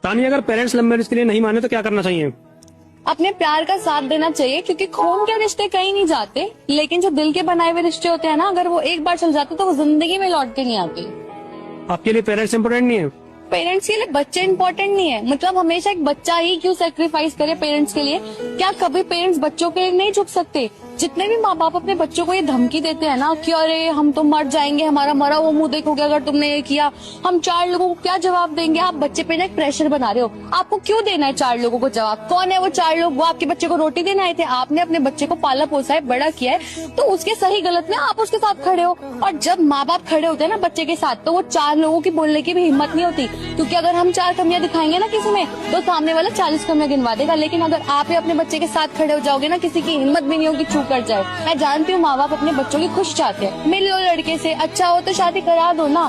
तानी, अगर parents love marriage के लिए नहीं माने तो क्या करना चाहिए? अपने प्यार का साथ देना चाहिए, क्योंकि खून के रिश्ते कहीं नहीं जाते, लेकिन जो दिल के बनाए हुए रिश्ते होते हैं ना, अगर वो एक बार चल जाते तो वो जिंदगी में लौट के नहीं आते। आपके लिए पेरेंट्स इम्पोर्टेंट नहीं है? पेरेंट्स के लिए बच्चे इंपॉर्टेंट नहीं है। मतलब हमेशा एक बच्चा ही क्यों सेक्रीफाइस करे पेरेंट्स के लिए? क्या कभी पेरेंट्स बच्चों के लिए नहीं झुक सकते? जितने भी माँ बाप अपने बच्चों को ये धमकी देते हैं ना कि अरे हम तो मर जाएंगे, हमारा मरा वो मुंह देखोगे अगर तुमने ये किया, हम 4 लोगों को क्या जवाब देंगे? आप बच्चे पे ना एक प्रेशर बना रहे हो। आपको क्यों देना है 4 लोगों को जवाब? कौन है वो 4 लोग? वो आपके बच्चे को रोटी देने आए थे? आपने अपने बच्चे को पाला पोसा है, बड़ा किया है, तो उसके सही गलत में आप उसके साथ खड़े हो। और जब माँ बाप खड़े होते हैं ना बच्चे के साथ, तो वो 4 लोगों की बोलने की भी हिम्मत नहीं होती, क्योंकि अगर हम 4 कमियां दिखाएंगे ना किसी में, तो सामने वाला 40 कमियां गिनवा देगा। लेकिन अगर आप ही अपने बच्चे के साथ खड़े हो जाओगे ना, किसी की हिम्मत भी नहीं होगी चूक कर जाए। मैं जानती हूँ माँ बाप अपने बच्चों की खुश चाहते हैं, मिल लो लड़के से, अच्छा हो तो शादी करा दो ना।